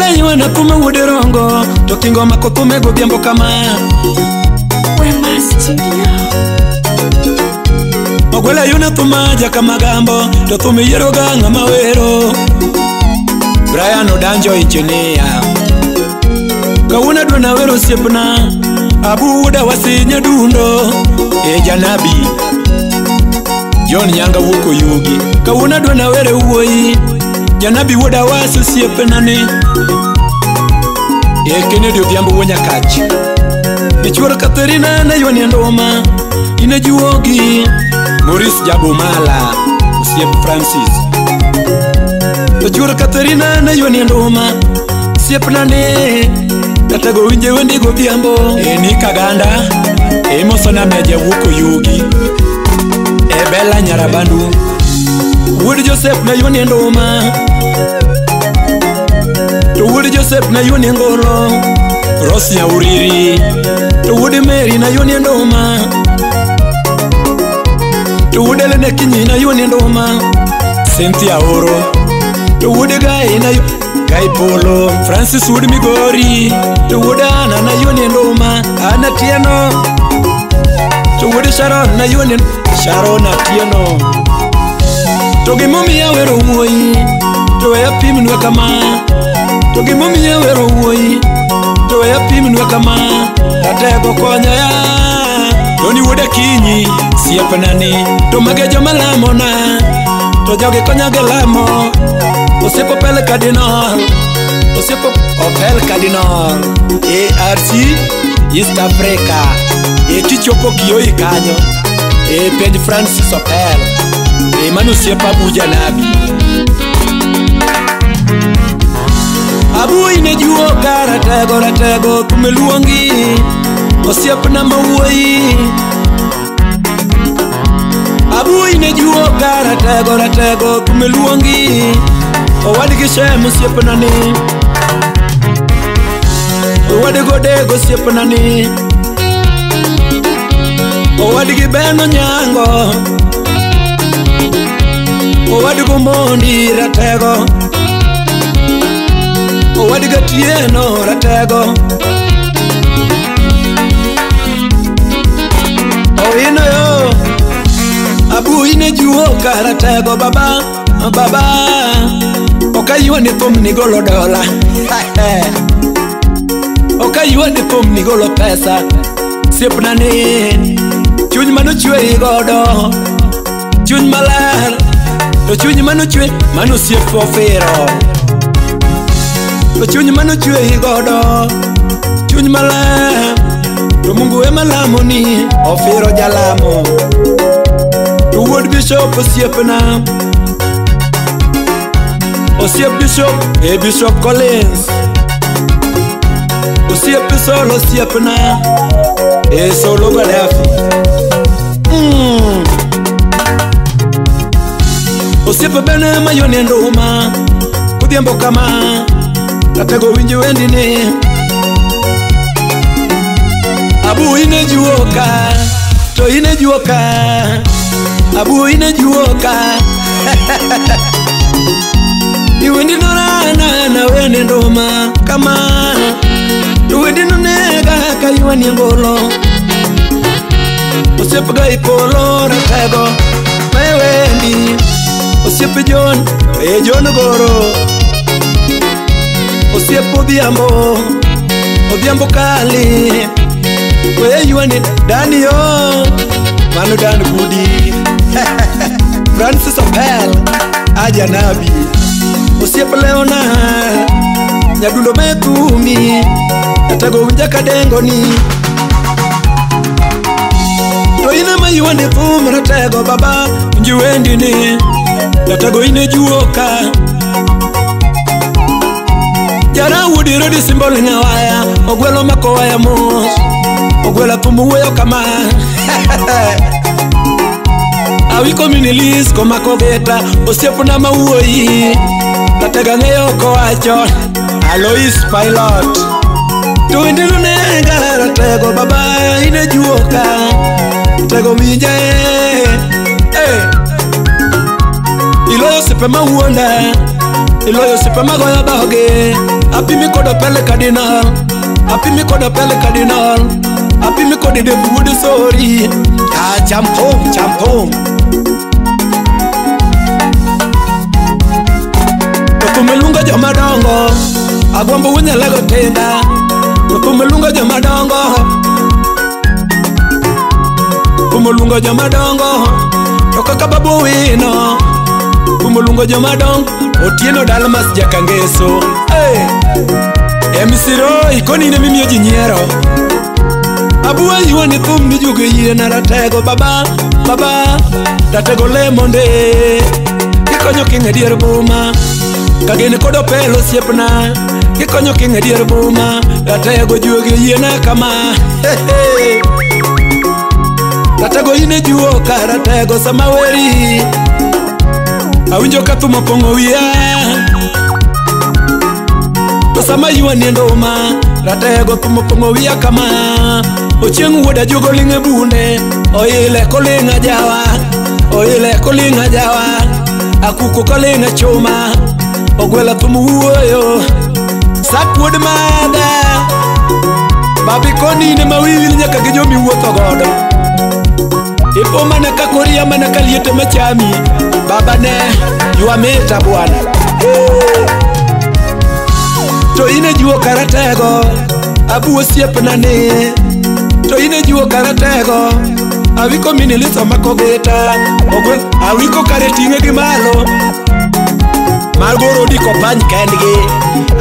Ogweyo na kume wudirongo to kingo makotume godhiambo kama Wema Studio. Ogwela yuna tumaja kama gambo to tume yeroga ngama wero Brian Odanjo engineer Kawuna dwana wero siepna Abuda wasinya dundo Janabi John Nyanga wuko yugi Kawuna dwana were uwoi Janabi wuda wasu siepna ni Kennedy Odhiambo wonya kachi Ichwara Katerina na yoni andoma Ine juogi Maurice Jabomala Usiep Francis Ichwara Katerina na yoni andoma Siepna ni Katago winje wendi Godhiambo Ni Kaganda Mosona meja wuko yugi Bella Nyarabandu Wood Joseph na yoni andoma To Wood Joseph na yoni ngolo Rosi ya uriri To Wood Mary na yoni ndoma To Wood Elena Kinyi na yoni ndoma Cynthia Oro To Wood Guy na Guy Polo Francis Wood Migori To Wood Ana na yoni ndoma Ana Tieno To Wood Sharon na yoni Sharon na Tieno To Gimumi ya wero uwoi To ya piminwe kama Togi mumi ya wero uwoi To ya piminwe kama Tatego konya ya Doni wude kinyi Siepenani To magejo malamona To jogi konya gelamo Osiepo pele Cardinal Osiepo opel Cardinal ARC East Africa Tichopo kiyoi kanyo Penj Francis opel Manu siepa buja nabi Abu ine juo ratego kumeluongi Osiepna mawuoyi Abu ine juo ratego kumeluongi Owadgi Shem osiepna ni Owadgo Dego osiepna ni Owadgi Beno Nyango Owadgo Mondi ratego Owadiga Tieno ratego Owino yo Abu ine juo ratego baba Okayua ni thum ni golo dola Okayua ni thum ni golo pesa Siepna ni Chuny mano chwe godo Chuny maler To chuny mano chwe mano siep ofiro To chuny mano chwe godo Chuny maler To Mungu ema lamo ni Ofiro jalamo To Wood Bishop osiepna Osiep Bishop Bishop Collins Osiep Solo osiepna Solo Gadafi Osiep bene mayoni ndoma Godhiambo kama Tatego winji wendi ni Abu ine juoka To ine juoka Abu ine juoka Iwendi norana na wende ndoma Kama Iwendi nonega kayuani ngolo Osiep Guy Polo ratego Mewendi Osiep John John Goro Osiep Odhiambo kali Weye yuani Danio Manu Dan Budi Francis Opel Aja Nabi Osiep Leona Nyadundo Mekumi Tatego winja kadengo ni To ine mayuani thum ratego baba Njiwendi ni Tatego ine juoka Jara Woody Rodi Symbol na waya Ogwelo mako waya mos Ogwela thumu weyo kama Awiko minilis komako veta Osiepu na mawuoyi Tatega ng'eyo kowacho Alois Pilot Tuwindilu nega ratego baba ine juoka Tego winja Iloyo sepe mawuonda Iloyo sepe magoyo doge apimi koda pele cardinal, apimi koda pele cardinal, apimi koda de wood sorry. Ah, jump home, jump home. Tumelunga joma dongo, agwambo wunya lego tenda. Tumelunga joma dongo, tumelunga joma dongo. Tokaka babu wino, tumelunga joma dongo. Otieno Dalmas Jakangeso. Hey, Emisiro ikoni ne mimi ojinyero. Abuwa yuani thum ni juge yie na ratego baba, baba. Ratego le monde, ikonyo kinga dier buma. Kagene kodo pelo siepna, kikonyo kinga dier buma. Ratego juge yiena kama. Ratego ine juo ka ratego samaweri. Awinjo ka thumo pongo wiya. To sama yuwa niendo uma, ratego thumo pongo wiya kama. Ochieng' wuoda jugo linge bunde, oile kolinga jawa, oile kolinga jawa. Akuko kolinga choma, ogwela thumu uoyo. Sak wuod mada, babi koni ne mawili nyaka gijomi wuotho godo. Ipo mana kakoria mana kaliete machami, baba ne yuameta bwana. To ine juo karatego, abu osiepna ne. To ine juo karatego, awiko miniliso makogeta. Ogwel awiko karetinge gimalo, Margorodi kopany kendgi.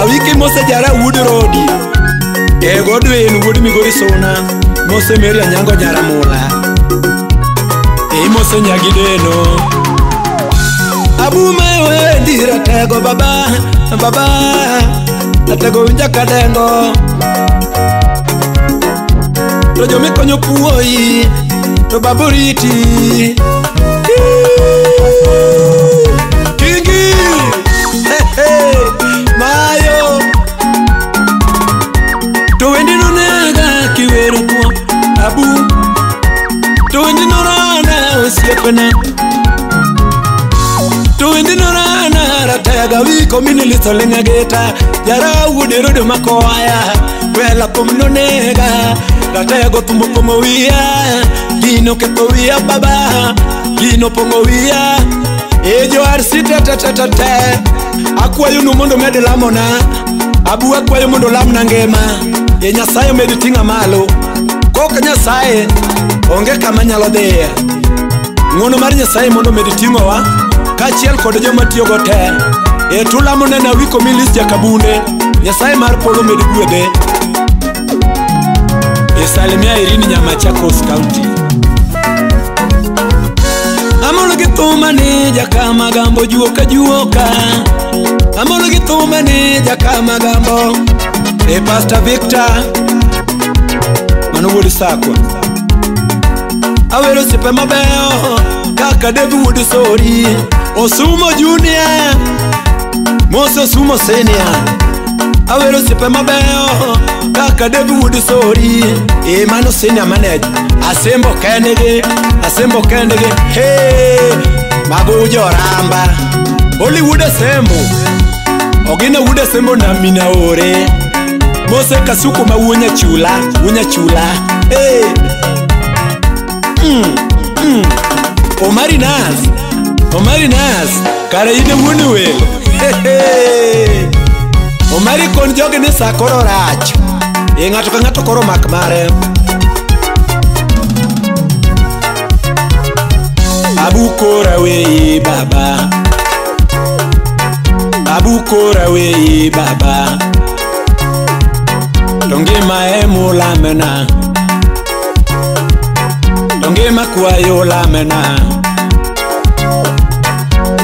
Awiki mose jara wood rodi, Godwin wood Migori sona. Mose Mary Anyango Nyaramula, mose Nyagideno. Abu mewe ndi ratego baba, baba. Ratego winja kadengo. To jome konyo puoi, to baboriti. Kingi, mayo. To wendi nonega kiwero kwa abu. To wendi norana osiepena. To wendi norana ratega wiko miniliso lenga geta. Jara wuderodo makoaya, wela pomnonega. Ratego thumo pongo wiya, gino ketho wiya baba, gino pongo wiya. Ejo arsite te. Akwayo nu mondo med lamona, abu akwayo mondo lamna ngema. Nyasaye med tinga malo, koka Nyasaye onge kama nyalo dhiye. Ng'wono mar Nyasaye mondo med tingowa, kachiel kod joma tiyo go te. Tulamone na wiko milis jakabunde, Nyasaye mar polo med gwedhe. Salimia Irini Nyamachakos County. Amolo githuma ni jakama gambo juoka juoka. Amolo githuma ni jakama gambo. Pastor Victor Manu wuod sakwa. Awero sipe mabeyo kaka David wuod sori. Osumo Junior, Mose Osumo Senior. Awero sipe mabeyo kaka David wuod sori. Mano Senior manage. Asembo kendege, asembo kendege. Hey, mago joramba. Hollywood asembo, ogina wuod asembo na mina ore. Mose Kasuku ma wunya chula, wunya chula. Hey, Omari Nas, kare ine wuni wel. Hey, Omari kon joge ne sakoro rach. Ng'ato ka ng'ato koro mak mare. Abu kora wei baba, abu kora wei baba. Donge maemu lamena, donge makwayo lamena.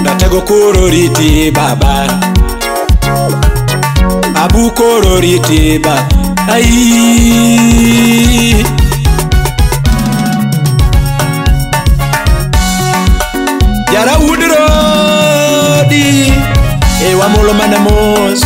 Datego koro riti baba, abu koro riti baba. Ai Jara wood rodi, wamolo mana mos.